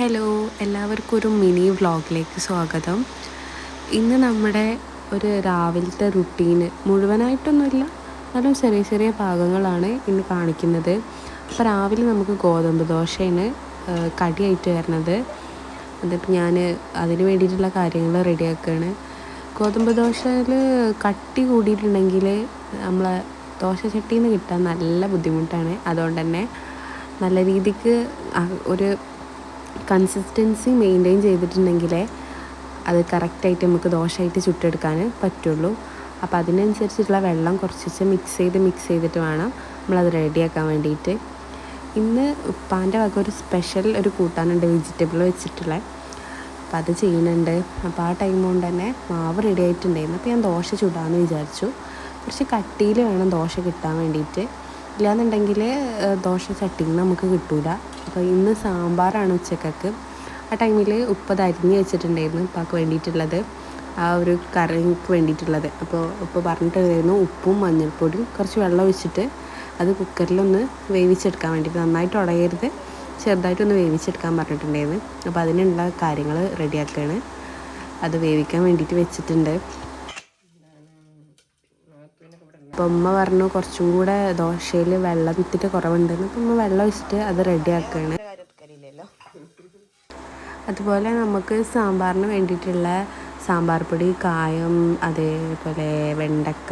Hello, എല്ലാവർക്കും ഒരു mini വ്ളോഗിലേക്ക് സ്വാഗതം. ഇന്ന് നമ്മുടെ ഒരു രാവിലത്തെ റുട്ടീന് മുഴുവനായിട്ടൊന്നുമില്ല, എന്നാലും ചെറിയ ചെറിയ ഭാഗങ്ങളാണ് ഇന്ന് കാണിക്കുന്നത്. അപ്പോൾ രാവിലെ നമുക്ക് ഗോതമ്പ് ദോശയാണ് കടിയായിട്ട് വരുന്നത്. അതിപ്പോൾ ഞാൻ അതിന് വേണ്ടിയിട്ടുള്ള കാര്യങ്ങൾ റെഡിയാക്കുകയാണ്. ഗോതമ്പ് ദോശയിൽ കട്ടി കൂടിയിട്ടുണ്ടെങ്കിൽ നമ്മളെ ദോശ ചട്ടിയിൽ നിന്ന് കിട്ടാൻ നല്ല ബുദ്ധിമുട്ടാണ്. അതുകൊണ്ട് തന്നെ നല്ല രീതിക്ക് ഒരു കൺസിസ്റ്റൻസി മെയിൻറ്റെയിൻ ചെയ്തിട്ടുണ്ടെങ്കിലേ അത് കറക്റ്റായിട്ട് നമുക്ക് ദോശയായിട്ട് ചുട്ടെടുക്കാൻ പറ്റുള്ളൂ. അപ്പോൾ അതിനനുസരിച്ചിട്ടുള്ള വെള്ളം കുറച്ച് മിക്സ് ചെയ്തിട്ട് വേണം നമ്മളത് റെഡിയാക്കാൻ വേണ്ടിയിട്ട്. ഇന്ന് ഉപ്പാൻ്റെ വക ഒരു സ്പെഷ്യൽ ഒരു കൂട്ടാനുണ്ട്, വെജിറ്റബിൾ വെച്ചിട്ടുള്ള. അപ്പോൾ അത് ചെയ്യുന്നുണ്ട്. അപ്പോൾ ആ ടൈം കൊണ്ട് തന്നെ മാവ് റെഡി ആയിട്ടുണ്ടായിരുന്നു. അപ്പോൾ ഞാൻ ദോശ ചുടാമെന്ന് വിചാരിച്ചു. കുറച്ച് കട്ടിയിൽ വേണം ദോശ കിട്ടാൻ വേണ്ടിയിട്ട്, ഇല്ലാന്നുണ്ടെങ്കിൽ ദോശ ചട്ടിയിൽ നമുക്ക് കിട്ടൂല. അപ്പോൾ ഇന്ന് സാമ്പാറാണ് ഉച്ചക്കൊക്കെ. ആ ടൈമിൽ ഉപ്പത് അരിഞ്ഞ് വെച്ചിട്ടുണ്ടായിരുന്നു ഉപ്പാക്ക് വേണ്ടിയിട്ടുള്ളത്, ആ ഒരു കറിക്ക് വേണ്ടിയിട്ടുള്ളത്. അപ്പോൾ ഉപ്പ് പറഞ്ഞിട്ടുണ്ടായിരുന്നു ഉപ്പും മഞ്ഞൾപ്പൊടിയും കുറച്ച് വെള്ളം ഒഴിച്ചിട്ട് അത് കുക്കറിലൊന്ന് വേവിച്ചെടുക്കാൻ വേണ്ടിയിട്ട്, നന്നായിട്ട് ഉടയരുത്, ചെറുതായിട്ടൊന്ന് വേവിച്ചെടുക്കാൻ പറഞ്ഞിട്ടുണ്ടായിരുന്നു. അപ്പോൾ അതിനുള്ള കാര്യങ്ങൾ റെഡിയാക്കുകയാണ്. അത് വേവിക്കാൻ വേണ്ടിയിട്ട് വെച്ചിട്ടുണ്ട്. അപ്പോൾ ഉമ്മ പറഞ്ഞു കുറച്ചും കൂടെ ദോശയിൽ വെള്ളത്തിൻ്റെ കുറവുണ്ടെന്ന്. അപ്പോൾ ഉമ്മ വെള്ളം ഒഴിച്ചിട്ട് അത് റെഡിയാക്കുകയാണ്. അതുപോലെ നമുക്ക് സാമ്പാറിന് വേണ്ടിയിട്ടുള്ള സാമ്പാർ പൊടി, കായം, അതേപോലെ വെണ്ടക്ക,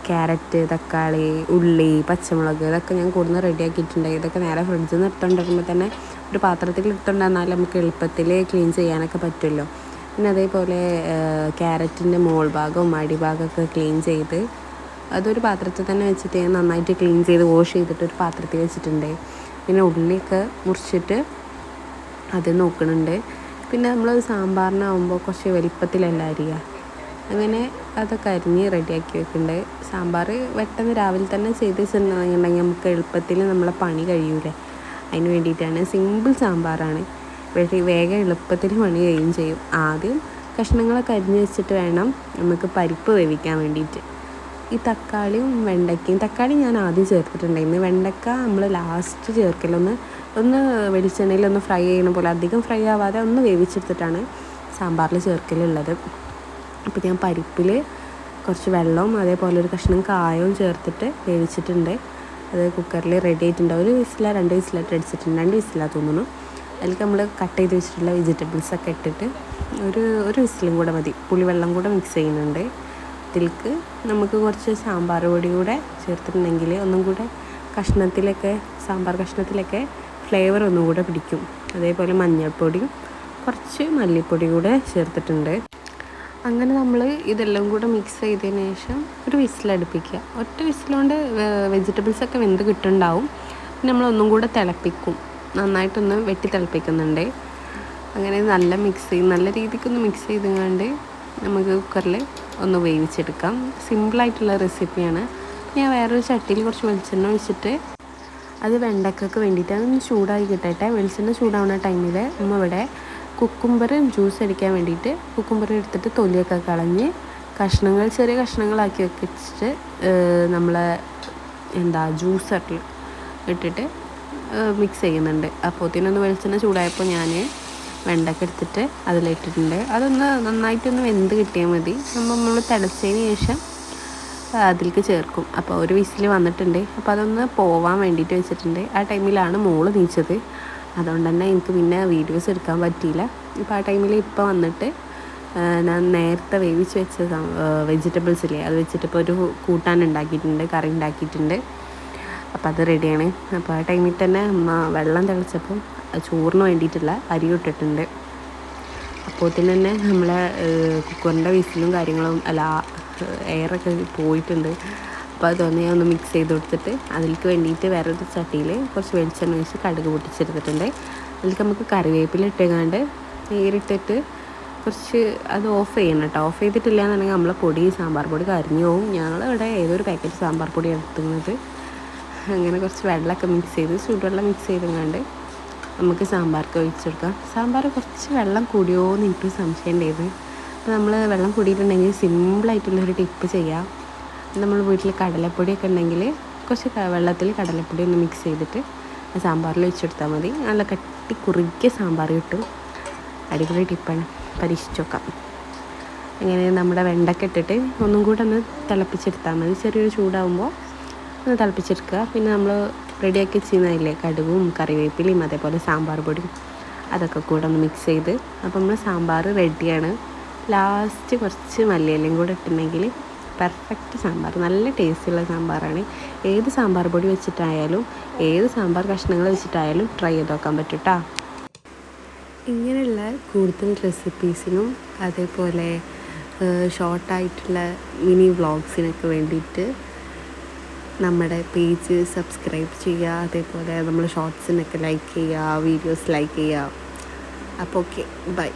ക്യാരറ്റ്, തക്കാളി, ഉള്ളി, പച്ചമുളക്, ഇതൊക്കെ ഞാൻ കൂടുതൽ റെഡിയാക്കിയിട്ടുണ്ട്. ഇതൊക്കെ നേരെ ഫ്രിഡ്ജിൽ നിന്ന് എടുത്തുകൊണ്ടിരിക്കുമ്പോൾ തന്നെ ഒരു പാത്രത്തിൽ എടുത്തുകൊണ്ടെന്നാൽ നമുക്ക് എളുപ്പത്തിൽ ക്ലീൻ ചെയ്യാനൊക്കെ പറ്റുമല്ലോ. പിന്നെ അതേപോലെ ക്യാരറ്റിൻ്റെ മോൾ ഭാഗവും അടിഭാഗമൊക്കെ ക്ലീൻ ചെയ്ത് അതൊരു പാത്രത്തിൽ തന്നെ വെച്ചിട്ട് ഞാൻ നന്നായിട്ട് ക്ലീൻ ചെയ്ത് വാഷ് ചെയ്തിട്ട് ഒരു പാത്രത്തിൽ വെച്ചിട്ടുണ്ട്. പിന്നെ ഉള്ളിയൊക്കെ മുറിച്ചിട്ട് അത് നോക്കുന്നുണ്ട്. പിന്നെ നമ്മൾ സാമ്പാറിനാവുമ്പോൾ കുറച്ച് വലിപ്പത്തിലല്ല അരിയുക, അങ്ങനെ അതൊക്കെ അരിഞ്ഞ് റെഡിയാക്കി വെക്കുന്നുണ്ട്. സാമ്പാർ പെട്ടെന്ന് രാവിലെ തന്നെ ചെയ്ത് വെച്ചിട്ടുണ്ടെങ്കിൽ നമുക്ക് എളുപ്പത്തിൽ നമ്മളെ പണി കഴിയൂലേ, അതിന് വേണ്ടിയിട്ടാണ്. സിമ്പിൾ സാമ്പാറാണ്, വേഗം എളുപ്പത്തിൽ പണി കഴിയും ചെയ്യും. ആദ്യം കഷ്ണങ്ങളൊക്കെ അരിഞ്ഞ് വെച്ചിട്ട് വേണം നമുക്ക് പരിപ്പ് വേവിക്കാൻ വേണ്ടിയിട്ട്. ഈ തക്കാളിയും വെണ്ടയ്ക്കയും, തക്കാളി ഞാൻ ആദ്യം ചേർത്തിട്ടുണ്ടായിരുന്നു, വെണ്ടയ്ക്ക നമ്മൾ ലാസ്റ്റ് ഒന്ന് വെളിച്ചെണ്ണയിലൊന്ന് ഫ്രൈ ചെയ്യണ പോലെ, അധികം ഫ്രൈ ആവാതെ ഒന്ന് വേവിച്ചെടുത്തിട്ടാണ് സാമ്പാറിൽ ചേർക്കലുള്ളത്. അപ്പോൾ ഞാൻ പരിപ്പിൽ കുറച്ച് വെള്ളവും അതേപോലെ ഒരു കഷ്ണം കായവും ചേർത്തിട്ട് വേവിച്ചിട്ടുണ്ട്. അത് കുക്കറിൽ റെഡി ആയിട്ടുണ്ട്. ഒരു വിസില 2 വിസിലായിട്ട് അടിച്ചിട്ടുണ്ട്, 2 വിസിലാ തോന്നുന്നു. അതിലേക്ക് നമ്മൾ കട്ട് ചെയ്ത് വെച്ചിട്ടുള്ള വെജിറ്റബിൾസൊക്കെ ഇട്ടിട്ട് ഒരു വിസിലും കൂടെ മതി. പുളിവെള്ളം കൂടെ മിക്സ് ചെയ്യുന്നുണ്ട്. ഇതിലേക്ക് നമുക്ക് കുറച്ച് സാമ്പാർ പൊടി കൂടെ ചേർത്തിട്ടുണ്ടെങ്കിൽ ഒന്നും കൂടെ സാമ്പാർ കഷ്ണത്തിലൊക്കെ ഫ്ലേവർ ഒന്നും കൂടെ പിടിക്കും. അതേപോലെ മഞ്ഞൾപ്പൊടിയും കുറച്ച് മല്ലിപ്പൊടി കൂടെ ചേർത്തിട്ടുണ്ട്. അങ്ങനെ നമ്മൾ ഇതെല്ലാം കൂടെ മിക്സ് ചെയ്തതിന് ശേഷം ഒരു വിസിലടുപ്പിക്കുക. ഒറ്റ വിസിലുകൊണ്ട് വെജിറ്റബിൾസൊക്കെ വെന്ത് കിട്ടുന്നുണ്ടാവും. പിന്നെ നമ്മളൊന്നും കൂടെ തിളപ്പിക്കും, നന്നായിട്ടൊന്ന് വെട്ടി തിളപ്പിക്കുന്നുണ്ട്. അങ്ങനെ നല്ല രീതിക്കൊന്ന് മിക്സ് ചെയ്തുകൊണ്ട് നമുക്ക് കുക്കറിൽ ഒന്ന് വേവിച്ചെടുക്കാം. സിമ്പിളായിട്ടുള്ള റെസിപ്പിയാണ്. ഞാൻ വേറൊരു ചട്ടിയിൽ കുറച്ച് വെളിച്ചെണ്ണ ഒഴിച്ചിട്ട് അത് വെണ്ടയ്ക്കൊക്കെ വേണ്ടിയിട്ട് അതൊന്ന് ചൂടായി കിട്ടട്ടെ. വെളിച്ചെണ്ണ ചൂടാവുന്ന ടൈമിൽ ഇവിടെ കുക്കുംബർ ജ്യൂസ് അടിക്കാൻ വേണ്ടിയിട്ട് കുക്കുംബർ എടുത്തിട്ട് തൊലിയൊക്കെ കളഞ്ഞ് ചെറിയ കഷ്ണങ്ങളാക്കി വെച്ചിട്ട് നമ്മളെ ജ്യൂസറിൽ ഇട്ടിട്ട് മിക്സ് ചെയ്യുന്നുണ്ട്. അപ്പോഴത്തേനൊന്ന് വെളിച്ചെണ്ണ ചൂടായപ്പോൾ ഞാൻ വെണ്ടയ്ക്ക എടുത്തിട്ട് അതിലിട്ടിട്ടുണ്ട്. അതൊന്ന് നന്നായിട്ടൊന്ന് വെന്ത് കിട്ടിയാൽ മതി. നമ്മൾ തിളച്ചതിന് ശേഷം അതിലേക്ക് ചേർക്കും. അപ്പോൾ ഒരു വിസിൽ വന്നിട്ടുണ്ട്. അപ്പോൾ അതൊന്ന് പോവാൻ വേണ്ടിയിട്ട് വെച്ചിട്ടുണ്ട്. ആ ടൈമിലാണ് മോള് നീച്ചത്, അതുകൊണ്ട് തന്നെ എനിക്ക് പിന്നെ വീഡിയോസ് എടുക്കാൻ പറ്റിയില്ല. ഇപ്പോൾ ആ ടൈമിൽ ഇപ്പോൾ വന്നിട്ട് ഞാൻ നേരത്തെ വേവിച്ച് വെച്ച വെജിറ്റബിൾസില്ലേ അത് വെച്ചിട്ട് ഇപ്പോൾ ഒരു കൂട്ടാൻ കറി ഉണ്ടാക്കിയിട്ടുണ്ട്. അപ്പോൾ അത് റെഡിയാണ്. അപ്പോൾ ആ ടൈമിൽ തന്നെ വെള്ളം തിളച്ചപ്പോൾ ചോറിന് വേണ്ടിയിട്ടുള്ള അരി ഇട്ടിട്ടുണ്ട്. അപ്പോൾ തന്നെ നമ്മളെ കുക്കറിൻ്റെ വിസിലും കാര്യങ്ങളും എയറൊക്കെ പോയിട്ടുണ്ട്. അപ്പോൾ അതൊന്ന് ഞാൻ ഒന്ന് മിക്സ് ചെയ്ത് കൊടുത്തിട്ട് അതിലേക്ക് വേണ്ടിയിട്ട് വേറൊരു ചട്ടിയിൽ കുറച്ച് വെളിച്ചെണ്ണ ഒഴിച്ച് കടുക് പൊട്ടിച്ചെടുത്തിട്ടുണ്ട്. അതിലേക്ക് നമുക്ക് കറിവേപ്പില ഇട്ടുകൊണ്ട് നേരിട്ടിട്ട് കുറച്ച് അത് ഓഫ് ചെയ്യണം കേട്ടോ. ഓഫ് ചെയ്തിട്ടില്ല എന്നുണ്ടെങ്കിൽ നമ്മളെ സാമ്പാർ പൊടി കരിഞ്ഞു പോവും. ഞങ്ങളിവിടെ ഏതൊരു പാക്കറ്റ് സാമ്പാർ പൊടി എടുക്കുന്നത്. അങ്ങനെ കുറച്ച് വെള്ളമൊക്കെ മിക്സ് ചെയ്ത് ചൂടുവെള്ളം മിക്സ് ചെയ്തുകൊണ്ട് നമുക്ക് സാമ്പാർക്ക് ഒഴിച്ചെടുക്കാം. സാമ്പാർ കുറച്ച് വെള്ളം കൂടിയോ എന്ന് എനിക്ക് സംശയം ഉണ്ടായിരുന്നു. അപ്പോൾ നമ്മൾ വെള്ളം കൂടിയിട്ടുണ്ടെങ്കിൽ സിമ്പിളായിട്ടുള്ളൊരു ടിപ്പ് ചെയ്യാം. നമ്മൾ വീട്ടിൽ കടലപ്പൊടിയൊക്കെ ഉണ്ടെങ്കിൽ കുറച്ച് വെള്ളത്തിൽ കടലപ്പൊടി ഒന്ന് മിക്സ് ചെയ്തിട്ട് ആ സാമ്പാറിൽ വെച്ചെടുത്താൽ മതി. നല്ല കട്ടി കുറുകിയ സാമ്പാർ കിട്ടും. അടിപൊളി ടിപ്പാണ്, പരീക്ഷിച്ച് നോക്കാം. അങ്ങനെ നമ്മുടെ വെണ്ടയ്ക്ക ഇട്ടിട്ട് ഒന്നും കൂടെ ഒന്ന് തിളപ്പിച്ചെടുത്താൽ മതി. ചെറിയൊരു ചൂടാകുമ്പോൾ ഒന്ന് തിളപ്പിച്ചെടുക്കുക. പിന്നെ നമ്മൾ റെഡിയാക്കി ചെയ്യുന്നതില്ലേ കടുകും കറിവേപ്പിലയും അതേപോലെ സാമ്പാർ പൊടിയും അതൊക്കെ കൂടെ ഒന്ന് മിക്സ് ചെയ്ത്, അപ്പോൾ നമ്മൾ സാമ്പാർ റെഡിയാണ്. ലാസ്റ്റ് കുറച്ച് മല്ലിയിലയും കൂടെ ഇട്ടിട്ടുണ്ടെങ്കിൽ പെർഫെക്റ്റ് സാമ്പാർ. നല്ല ടേസ്റ്റുള്ള സാമ്പാറാണ്. ഏത് സാമ്പാർ പൊടി വെച്ചിട്ടായാലും ഏത് സാമ്പാർ കഷ്ണങ്ങൾ വെച്ചിട്ടായാലും ട്രൈ ചെയ്ത് നോക്കാൻ പറ്റും കേട്ടോ. ഇങ്ങനെയുള്ള കൂടുതൽ റെസിപ്പീസിനും അതേപോലെ ഷോർട്ടായിട്ടുള്ള മിനി വ്ളോഗ്സിനൊക്കെ വേണ്ടിയിട്ട് നമ്മുടെ പേജ് സബ്സ്ക്രൈബ് ചെയ്യുക. അതേപോലെ നമ്മൾ ഷോർട്സിനൊക്കെ ലൈക്ക് ചെയ്യുക, വീഡിയോസ് ലൈക്ക് ചെയ്യുക. അപ്പോൾ ഓക്കെ, ബൈ.